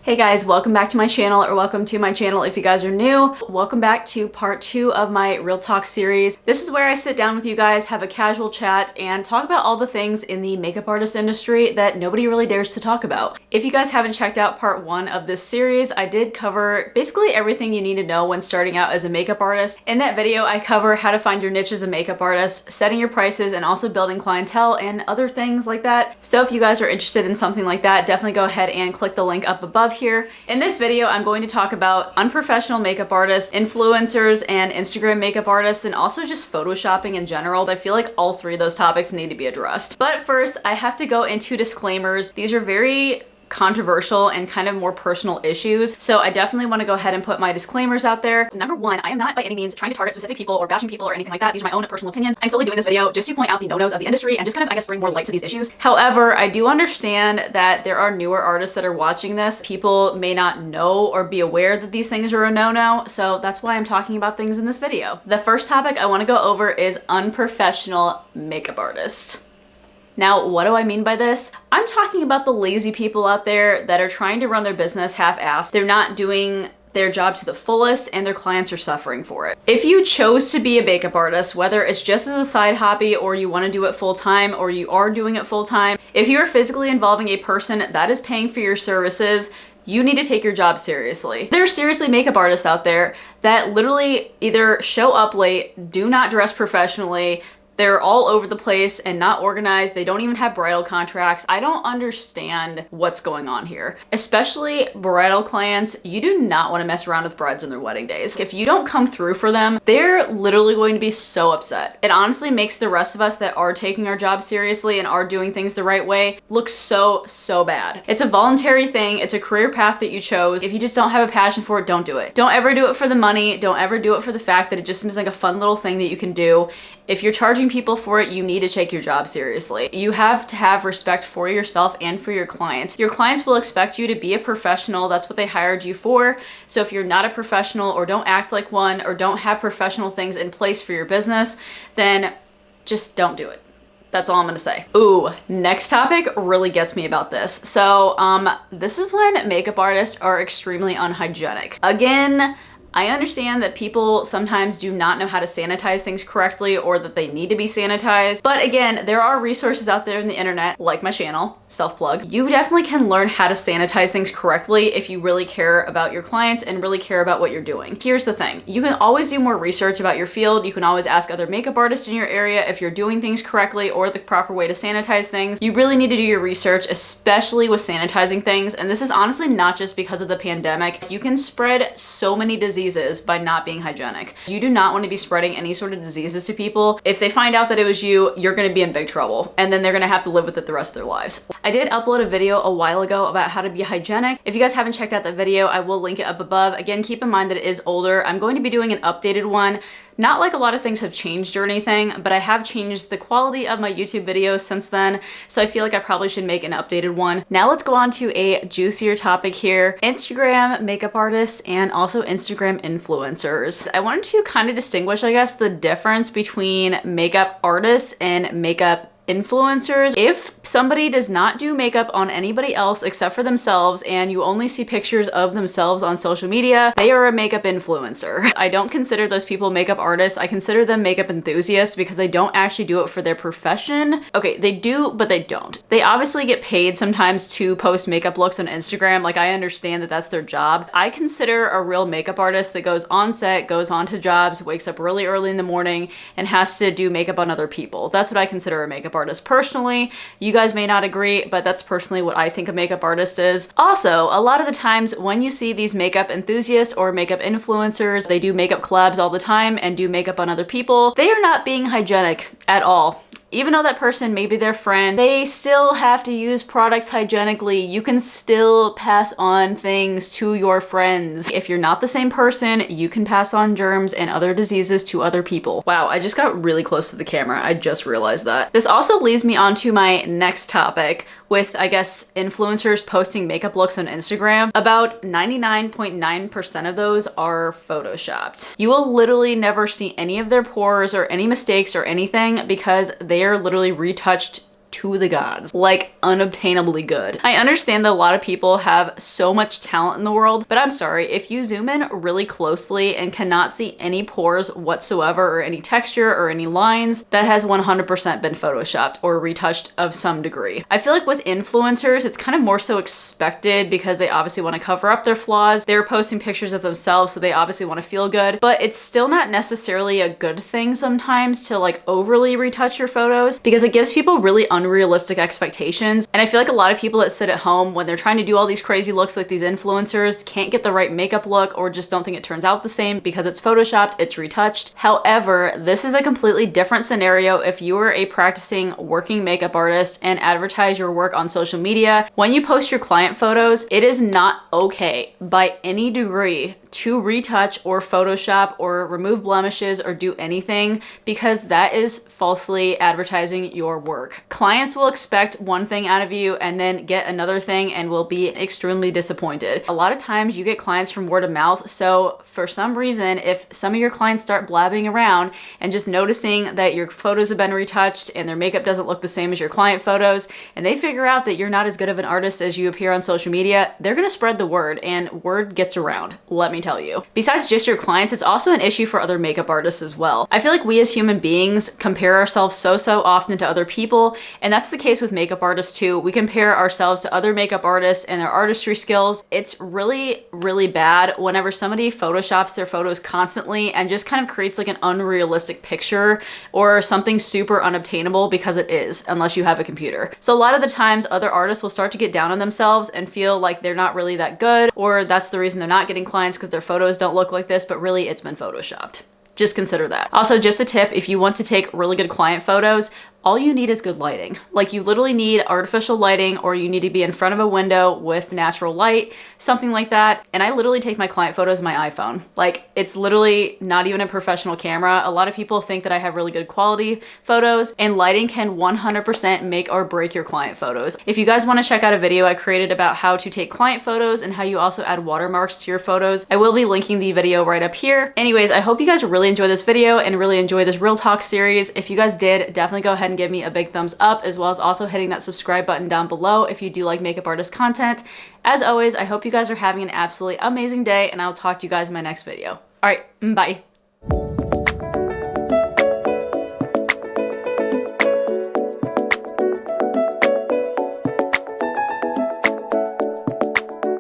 Hey guys, welcome back to my channel, or welcome to my channel if you guys are new. Welcome back to part 2 of my Real Talk series. This is where I sit down with you guys, have a casual chat, and talk about all the things in the makeup artist industry that nobody really dares to talk about. If you guys haven't checked out part 1 of this series, I did cover basically everything you need to know when starting out as a makeup artist. In that video, I cover how to find your niche as a makeup artist, setting your prices, and also building clientele and other things like that. So if you guys are interested in something like that, definitely go ahead and click the link up above here. In this video, I'm going to talk about unprofessional makeup artists, influencers, and Instagram makeup artists, and also just photoshopping in general. I feel like all 3 of those topics need to be addressed. But first, I have to go into disclaimers. These are very controversial and kind of more personal issues. So I definitely want to go ahead and put my disclaimers out there. Number 1, I am not by any means trying to target specific people or bashing people or anything like that. These are my own personal opinions. I'm solely doing this video just to point out the no-nos of the industry and just kind of, I guess, bring more light to these issues. However, I do understand that there are newer artists that are watching this. People may not know or be aware that these things are a no-no. So that's why I'm talking about things in this video. The first topic I want to go over is unprofessional makeup artists. Now, what do I mean by this? I'm talking about the lazy people out there that are trying to run their business half-assed. They're not doing their job to the fullest and their clients are suffering for it. If you chose to be a makeup artist, whether it's just as a side hobby or you want to do it full-time or you are doing it full-time, if you are physically involving a person that is paying for your services, you need to take your job seriously. There are seriously makeup artists out there that literally either show up late, do not dress professionally, they're all over the place and not organized. They don't even have bridal contracts. I don't understand what's going on here. Especially bridal clients, you do not want to mess around with brides on their wedding days. If you don't come through for them, they're literally going to be so upset. It honestly makes the rest of us that are taking our job seriously and are doing things the right way look so bad. It's a voluntary thing. It's a career path that you chose. If you just don't have a passion for it, don't do it. Don't ever do it for the money. Don't ever do it for the fact that it just seems like a fun little thing that you can do. If you're charging people for it, you need to take your job seriously. You have to have respect for yourself and for your clients. Your clients will expect you to be a professional. That's what they hired you for. So if you're not a professional or don't act like one or don't have professional things in place for your business, then just don't do it. That's all I'm gonna say. Ooh, next topic really gets me about this. So this is when makeup artists are extremely unhygienic. Again, I understand that people sometimes do not know how to sanitize things correctly or that they need to be sanitized. But again, there are resources out there in the internet, like my channel, self-plug. You definitely can learn how to sanitize things correctly if you really care about your clients and really care about what you're doing. Here's the thing. You can always do more research about your field. You can always ask other makeup artists in your area if you're doing things correctly or the proper way to sanitize things. You really need to do your research, especially with sanitizing things. And this is honestly not just because of the pandemic. You can spread so many diseases by not being hygienic. You do not want to be spreading any sort of diseases to people. If they find out that it was you, you're going to be in big trouble, and then they're going to have to live with it the rest of their lives. I did upload a video a while ago about how to be hygienic. If you guys haven't checked out that video, I will link it up above. Again, keep in mind that it is older. I'm going to be doing an updated one. Not like a lot of things have changed or anything, but I have changed the quality of my YouTube videos since then, so I feel like I probably should make an updated one. Now let's go on to a juicier topic here. Instagram makeup artists and also Instagram influencers. I wanted to kind of distinguish, I guess, the difference between makeup artists and makeup influencers. If somebody does not do makeup on anybody else except for themselves and you only see pictures of themselves on social media, they are a makeup influencer. I don't consider those people makeup artists. I consider them makeup enthusiasts because they don't actually do it for their profession. Okay, they do, but they don't. They obviously get paid sometimes to post makeup looks on Instagram. Like, I understand that that's their job. I consider a real makeup artist that goes on set, goes on to jobs, wakes up really early in the morning and has to do makeup on other people. That's what I consider a makeup artist personally. You guys may not agree, but that's personally what I think a makeup artist is. Also, a lot of the times when you see these makeup enthusiasts or makeup influencers, they do makeup collabs all the time and do makeup on other people, they are not being hygienic at all. Even though that person may be their friend, they still have to use products hygienically. You can still pass on things to your friends. If you're not the same person, you can pass on germs and other diseases to other people. Wow, I just got really close to the camera. I just realized that. This also leads me on to my next topic with, I guess, influencers posting makeup looks on Instagram. About 99.9% of those are photoshopped. You will literally never see any of their pores or any mistakes or anything because they are literally retouched to the gods, like unobtainably good. I understand that a lot of people have so much talent in the world, but I'm sorry, if you zoom in really closely and cannot see any pores whatsoever or any texture or any lines, that has 100% been photoshopped or retouched of some degree. I feel like with influencers, it's kind of more so expected because they obviously want to cover up their flaws. They're posting pictures of themselves, so they obviously want to feel good, but it's still not necessarily a good thing sometimes to like overly retouch your photos because it gives people really unrealistic expectations. And I feel like a lot of people that sit at home when they're trying to do all these crazy looks like these influencers can't get the right makeup look or just don't think it turns out the same because it's photoshopped, it's retouched. However, this is a completely different scenario if you are a practicing working makeup artist and advertise your work on social media. When you post your client photos, it is not okay by any degree to retouch or Photoshop or remove blemishes or do anything because that is falsely advertising your work. Clients will expect one thing out of you and then get another thing and will be extremely disappointed. A lot of times you get clients from word of mouth, so for some reason, if some of your clients start blabbing around and just noticing that your photos have been retouched and their makeup doesn't look the same as your client photos, and they figure out that you're not as good of an artist as you appear on social media, they're gonna spread the word, and word gets around, let me tell you. Besides just your clients, it's also an issue for other makeup artists as well. I feel like we as human beings compare ourselves so often to other people, and that's the case with makeup artists too. We compare ourselves to other makeup artists and their artistry skills. It's really bad whenever somebody photoshops their photos constantly and just kind of creates like an unrealistic picture or something super unobtainable, because it is, unless you have a computer. So a lot of the times other artists will start to get down on themselves and feel like they're not really that good, or that's the reason they're not getting clients because their photos don't look like this, but really it's been photoshopped. Just consider that. Also, just a tip, if you want to take really good client photos, all you need is good lighting. Like, you literally need artificial lighting, or you need to be in front of a window with natural light, something like that. And I literally take my client photos with my iPhone. Like, it's literally not even a professional camera. A lot of people think that I have really good quality photos, and lighting can 100% make or break your client photos. If you guys want to check out a video I created about how to take client photos and how you also add watermarks to your photos, I will be linking the video right up here. Anyways, I hope you guys really enjoy this video and really enjoy this Real Talk series. If you guys did, definitely go ahead and give me a big thumbs up, as well as also hitting that subscribe button down below if you do like makeup artist content. As always, I hope you guys are having an absolutely amazing day, and I'll talk to you guys in my next video. All right, bye.